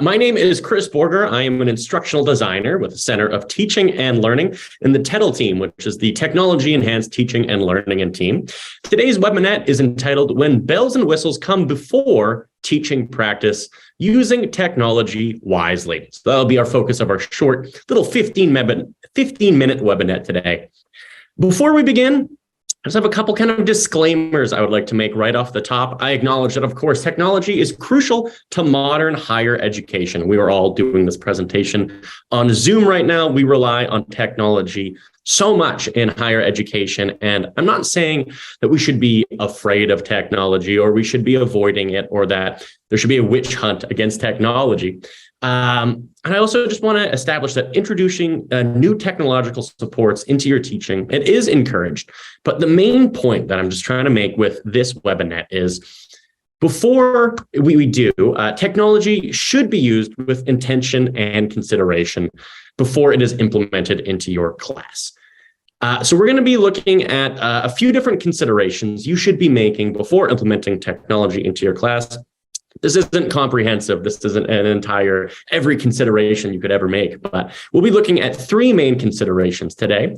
My name is Chris Borger. I am an instructional designer with the Center of Teaching and Learning in the TEDL team, which is the Technology Enhanced Teaching and Learning team. Today's webinette is entitled When Bells and Whistles Come Before Teaching Practice, Using Technology Wisely. So that'll be our focus of our short little 15-minute webinette today. Before we begin, I just have a couple kind of disclaimers I would like to make right off the top. I acknowledge that, of course, technology is crucial to modern higher education. We are all doing this presentation on Zoom right now. We rely on technology so much in higher education. And I'm not saying that we should be afraid of technology or we should be avoiding it or that there should be a witch hunt against technology. And I also just want to establish that introducing new technological supports into your teaching, it is encouraged. But the main point that I'm just trying to make with this webinette is before we do, technology should be used with intention and consideration before it is implemented into your class. So we're going to be looking at a few different considerations you should be making before implementing technology into your class. This isn't comprehensive. This isn't an entire every consideration you could ever make, but we'll be looking at three main considerations today.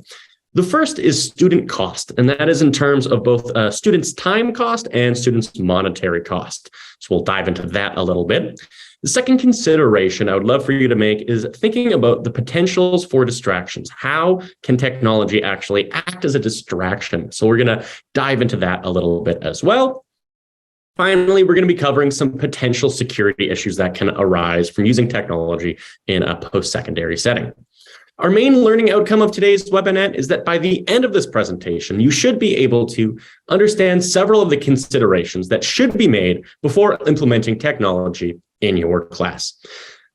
The first is student cost, and that is in terms of both students' time cost and students' monetary cost. So we'll dive into that a little bit. The second consideration I would love for you to make is thinking about the potentials for distractions. How can technology actually act as a distraction? So we're going to dive into that a little bit as well. Finally, we're going to be covering some potential security issues that can arise from using technology in a post-secondary setting. Our main learning outcome of today's webinette is that by the end of this presentation, you should be able to understand several of the considerations that should be made before implementing technology in your class.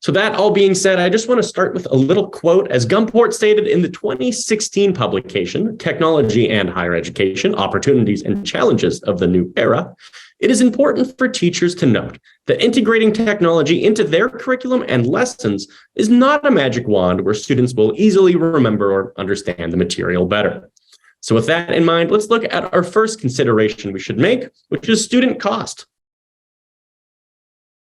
So that all being said, I just want to start with a little quote. As Gumport stated in the 2016 publication, Technology and Higher Education, Opportunities and Challenges of the New Era, it is important for teachers to note that integrating technology into their curriculum and lessons is not a magic wand where students will easily remember or understand the material better. So with that in mind, let's look at our first consideration we should make, which is student cost.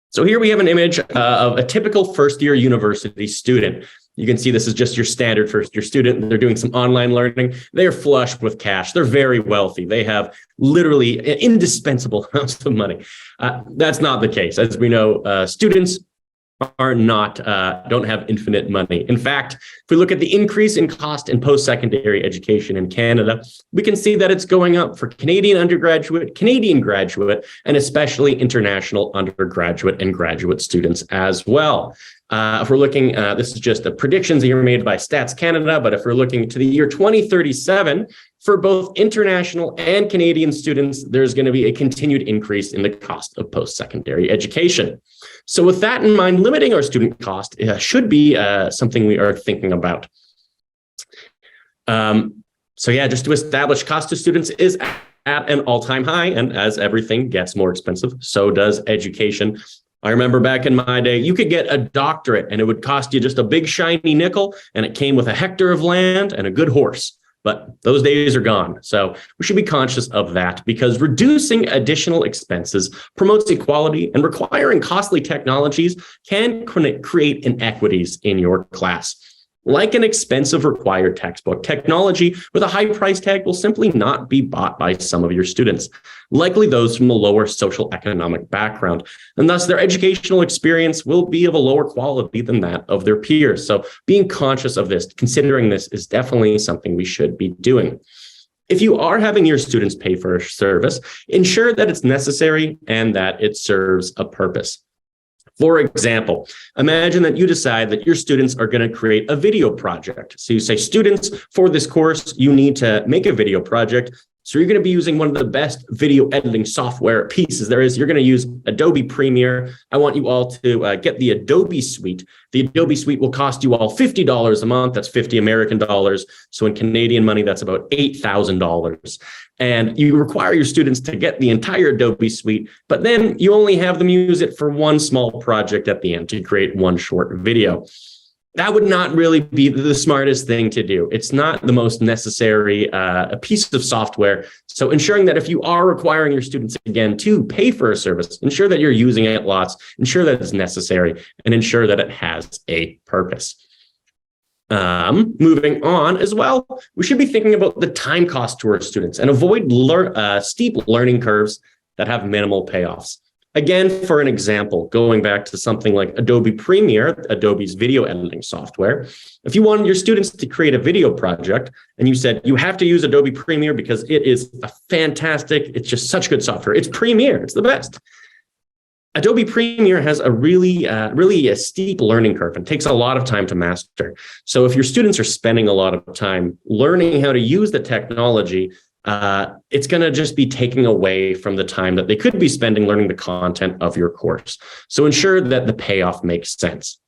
So here we have an image of a typical first-year university student. You can see this is just your standard first-year student. They're doing some online learning. They are flush with cash. They're very wealthy. They have literally indispensable amounts of money. That's not the case. As we know, students are not, don't have infinite money. In fact, if we look at the increase in cost in post-secondary education in Canada, we can see that it's going up for Canadian undergraduate, Canadian graduate, and especially international undergraduate and graduate students as well. If we're looking, this is just the predictions that are made by Stats Canada, but if we're looking to the year 2037, for both international and Canadian students, there's going to be a continued increase in the cost of post-secondary education. So with that in mind, limiting our student cost should be something we are thinking about. So yeah, just to establish, cost to students is at an all-time high, and as everything gets more expensive, so does education. I remember back in my day, you could get a doctorate and it would cost you just a big shiny nickel, and it came with a hectare of land and a good horse. But those days are gone. So we should be conscious of that, because reducing additional expenses promotes equality, and requiring costly technologies can create inequities in your class. Like an expensive required textbook, technology with a high price tag will simply not be bought by some of your students, likely those from a lower social economic background, and thus their educational experience will be of a lower quality than that of their peers. So being conscious of this, considering this, is definitely something we should be doing. If you are having your students pay for a service, ensure that it's necessary and that it serves a purpose. For example, imagine that you decide that your students are going to create a video project. So you say, students, for this course, you need to make a video project. So you're going to be using one of the best video editing software pieces there is. You're going to use Adobe Premiere. I want you all to get the Adobe Suite. The Adobe Suite will cost you all $50 a month. That's 50 American dollars. So in Canadian money, that's about $8,000. And you require your students to get the entire Adobe Suite, but then you only have them use it for one small project at the end to create one short video. that would not really be the smartest thing to do. It's not the most necessary a piece of software. So ensuring that if you are requiring your students, again, to pay for a service, ensure that you're using it lots, ensure that it's necessary, and ensure that it has a purpose. Moving on as well, we should be thinking about the time cost to our students and avoid steep learning curves that have minimal payoffs. Again, for an example, going back to something like Adobe Premiere, Adobe's video editing software, if you wanted your students to create a video project and you said, you have to use Adobe Premiere because it is a fantastic, it's just such good software. It's Premiere, it's the best. Adobe Premiere has a really a steep learning curve and takes a lot of time to master. So if your students are spending a lot of time learning how to use the technology, it's going to just be taking away from the time that they could be spending learning the content of your course. So ensure that the payoff makes sense.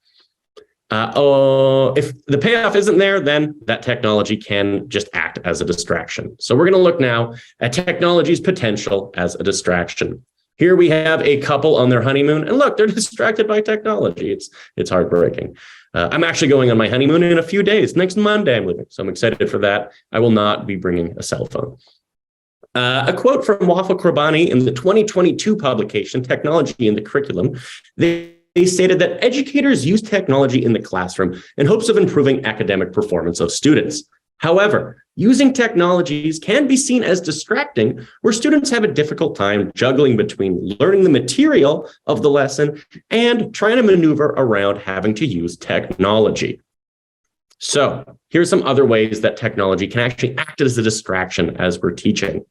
If the payoff isn't there, then that technology can just act as a distraction. So we're going to look now at technology's potential as a distraction. Here we have a couple on their honeymoon, and look, they're distracted by technology. It's heartbreaking. I'm actually going on my honeymoon in a few days. Next Monday, I'm leaving, so I'm excited for that. I will not be bringing a cell phone. A quote from Wafa Krabani in the 2022 publication, Technology in the Curriculum, they stated that educators use technology in the classroom in hopes of improving academic performance of students. However, using technologies can be seen as distracting, where students have a difficult time juggling between learning the material of the lesson and trying to maneuver around having to use technology. So here's some other ways that technology can actually act as a distraction as we're teaching.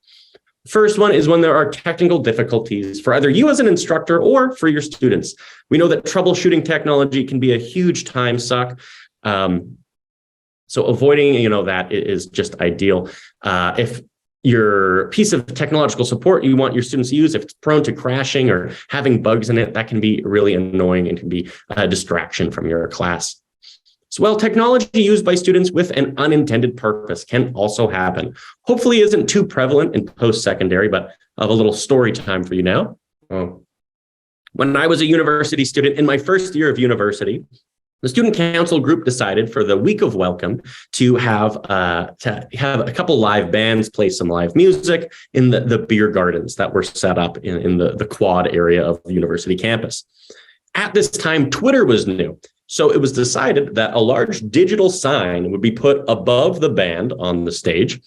First one is when there are technical difficulties for either you as an instructor or for your students. We know that troubleshooting technology can be a huge time suck. So avoiding, that is just ideal. If your piece of technological support you want your students to use, if it's prone to crashing or having bugs in it, that can be really annoying and can be a distraction from your class. So while technology used by students with an unintended purpose can also happen, hopefully isn't too prevalent in post-secondary, but I have a little story time for you now. When I was a university student in my first year of university, the student council group decided for the week of welcome to have a couple live bands play some live music in the beer gardens that were set up in the quad area of the university campus. At this time, Twitter was new. So it was decided that a large digital sign would be put above the band on the stage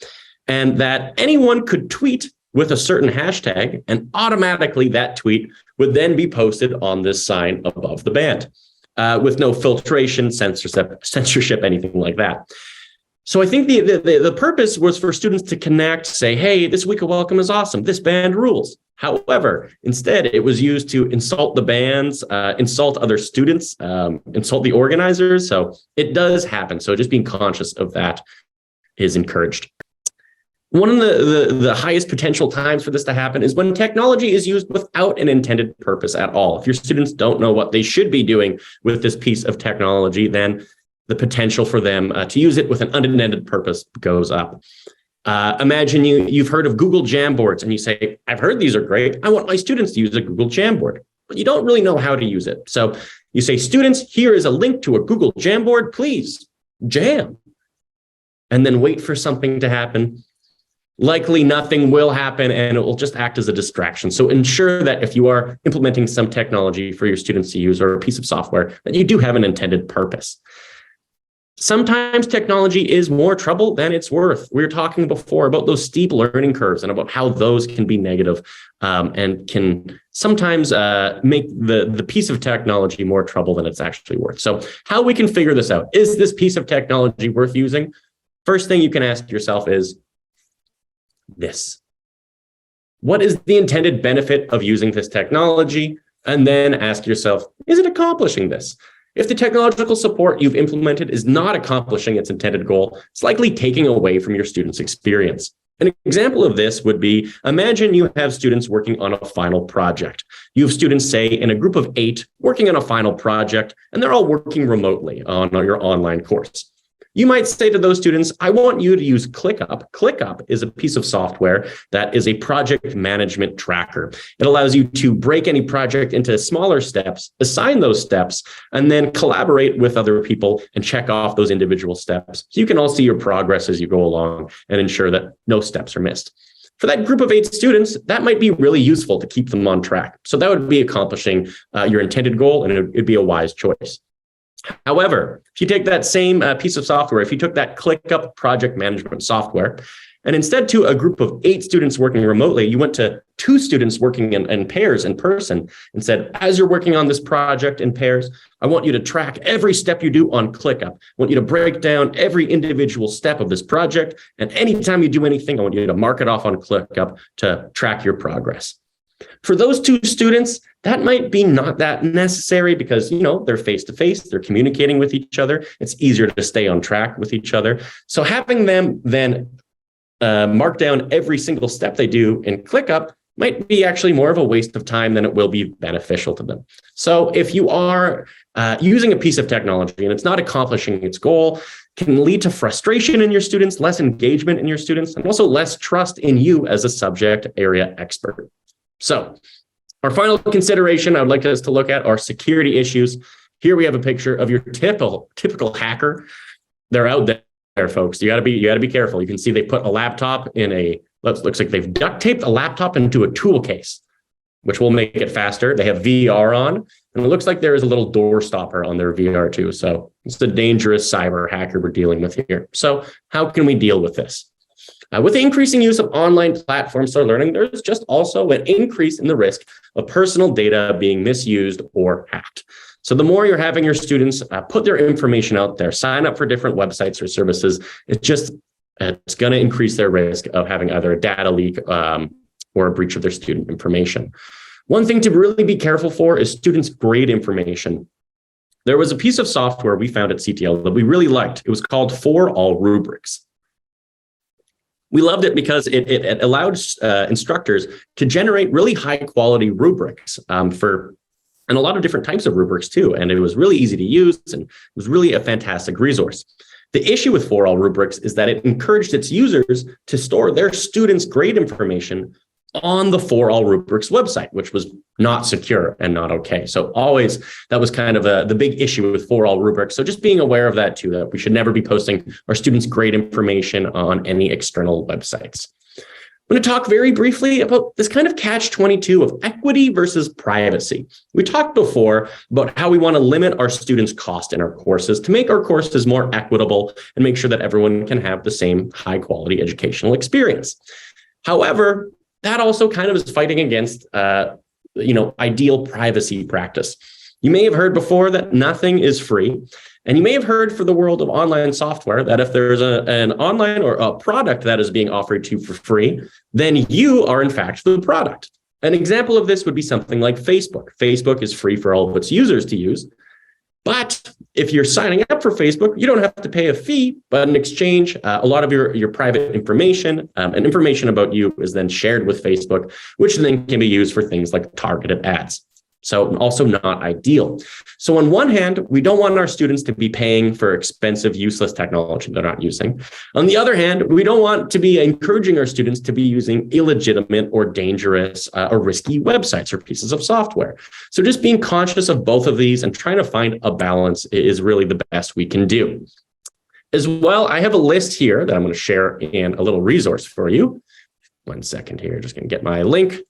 and that anyone could tweet with a certain hashtag, and automatically that tweet would then be posted on this sign above the band. With no filtration, censorship, anything like that. So I think the purpose was for students to connect, say, hey, this week of welcome is awesome. This band rules. However, instead, it was used to insult the bands, insult other students, insult the organizers. So it does happen. So just being conscious of that is encouraged. One of the highest potential times for this to happen is when technology is used without an intended purpose at all. If your students don't know what they should be doing with this piece of technology, then the potential for them to use it with an unintended purpose goes up. Imagine you've heard of Google Jamboards and you say, I've heard these are great. I want my students to use a Google Jamboard, but you don't really know how to use it. So you say, students, here is a link to a Google Jamboard, please jam. And then wait for something to happen. Likely nothing will happen and it will just act as a distraction. So ensure that if you are implementing some technology for your students to use or a piece of software, that you do have an intended purpose. Sometimes technology is more trouble than it's worth. We were talking before about those steep learning curves and about how those can be negative and can sometimes make the piece of technology more trouble than it's actually worth. So how we can figure this out? Is this piece of technology worth using? First thing you can ask yourself is, this. What is the intended benefit of using this technology? And then ask yourself, is it accomplishing this? If the technological support you've implemented is not accomplishing its intended goal, it's likely taking away from your students' experience. An example of this would be, imagine you have students working on a final project. You have students, say, in a group of 8 working on a final project, and they're all working remotely on your online course. You might say to those students, I want you to use ClickUp. ClickUp is a piece of software that is a project management tracker. It allows you to break any project into smaller steps, assign those steps, and then collaborate with other people and check off those individual steps. So you can all see your progress as you go along and ensure that no steps are missed. For that group of 8 students, that might be really useful to keep them on track. So that would be accomplishing your intended goal, and it'd be a wise choice. However, if you take that same piece of software, if you took that ClickUp project management software, and instead to a group of 8 students working remotely, you went to 2 students working in pairs in person and said, as you're working on this project in pairs, I want you to track every step you do on ClickUp. I want you to break down every individual step of this project. And anytime you do anything, I want you to mark it off on ClickUp to track your progress. For those 2 students, that might be not that necessary because, they're face-to-face, they're communicating with each other. It's easier to stay on track with each other. So having them then mark down every single step they do in ClickUp might be actually more of a waste of time than it will be beneficial to them. So if you are using a piece of technology and it's not accomplishing its goal, can lead to frustration in your students, less engagement in your students, and also less trust in you as a subject area expert. So our final consideration I would like us to look at are security issues. Here we have a picture of your typical hacker. They're out there, folks. You gotta be careful. You can see they put a laptop in looks like they've duct taped a laptop into a tool case, which will make it faster. They have VR on, and it looks like there is a little door stopper on their VR too. So it's a dangerous cyber hacker we're dealing with here. So how can we deal with this? With the increasing use of online platforms for learning, there's just also an increase in the risk of personal data being misused or hacked. So the more you're having your students put their information out there, sign up for different websites or services, it's going to increase their risk of having either a data leak or a breach of their student information. One thing to really be careful for is students' grade information. There was a piece of software we found at CTL that we really liked. It was called For All Rubrics. We loved it because it allowed instructors to generate really high quality rubrics and a lot of different types of rubrics too. And it was really easy to use and it was really a fantastic resource. The issue with For All Rubrics is that it encouraged its users to store their students' grade information on the For All Rubrics website, which was not secure and not okay. So always, that was kind of the big issue with For All Rubrics. So just being aware of that too, that we should never be posting our students' grade information on any external websites. I'm going to talk very briefly about this kind of catch-22 of equity versus privacy. We talked before about how we want to limit our students' cost in our courses to make our courses more equitable and make sure that everyone can have the same high-quality educational experience. However, that also kind of is fighting against, ideal privacy practice. You may have heard before that nothing is free. And you may have heard for the world of online software that if there's an online or a product that is being offered to you for free, then you are in fact the product. An example of this would be something like Facebook. Facebook is free for all of its users to use. But if you're signing up for Facebook, you don't have to pay a fee, but in exchange, a lot of your private information and information about you is then shared with Facebook, which then can be used for things like targeted ads. So also not ideal. So on one hand, we don't want our students to be paying for expensive, useless technology they're not using. On the other hand, we don't want to be encouraging our students to be using illegitimate or dangerous or risky websites or pieces of software. So just being conscious of both of these and trying to find a balance is really the best we can do. As well, I have a list here that I'm going to share in a little resource for you. 1 second here, just going to get my link.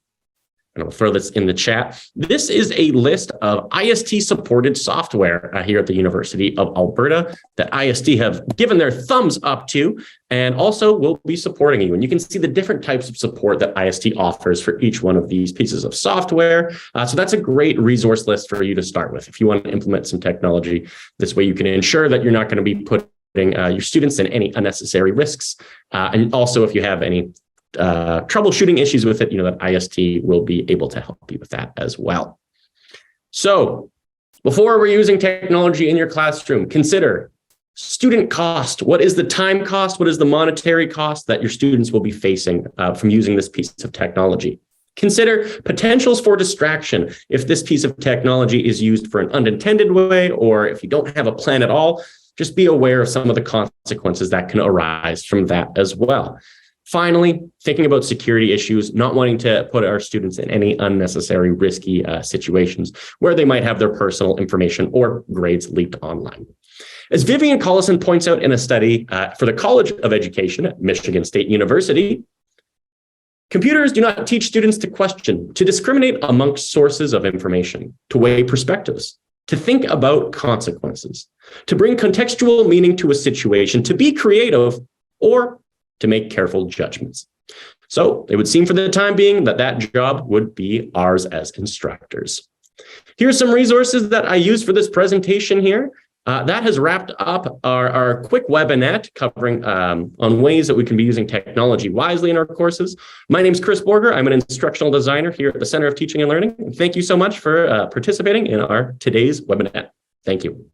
And I'll throw this in the chat. This is a list of IST-supported software here at the University of Alberta that IST have given their thumbs up to and also will be supporting you. And you can see the different types of support that IST offers for each one of these pieces of software. So that's a great resource list for you to start with if you want to implement some technology. This way you can ensure that you're not going to be putting your students in any unnecessary risks. And also if you have any troubleshooting issues with it, that IST will be able to help you with that as well. So before we're using technology in your classroom, consider student cost. What is the time cost? What is the monetary cost that your students will be facing from using this piece of technology? Consider potentials for distraction. If this piece of technology is used for an unintended way, or if you don't have a plan at all, just be aware of some of the consequences that can arise from that as well. Finally, thinking about security issues, not wanting to put our students in any unnecessary risky situations where they might have their personal information or grades leaked online. As Vivian Collison points out in a study for the College of Education at Michigan State University, computers do not teach students to question, to discriminate amongst sources of information, to weigh perspectives, to think about consequences, to bring contextual meaning to a situation, to be creative, or to make careful judgments. So it would seem for the time being that job would be ours as instructors. Here's some resources that I use for this presentation here. That has wrapped up our quick webinette covering on ways that we can be using technology wisely in our courses. My name is Chris Borger. I'm an instructional designer here at the Center of Teaching and Learning. And thank you so much for participating in our today's webinette. Thank you.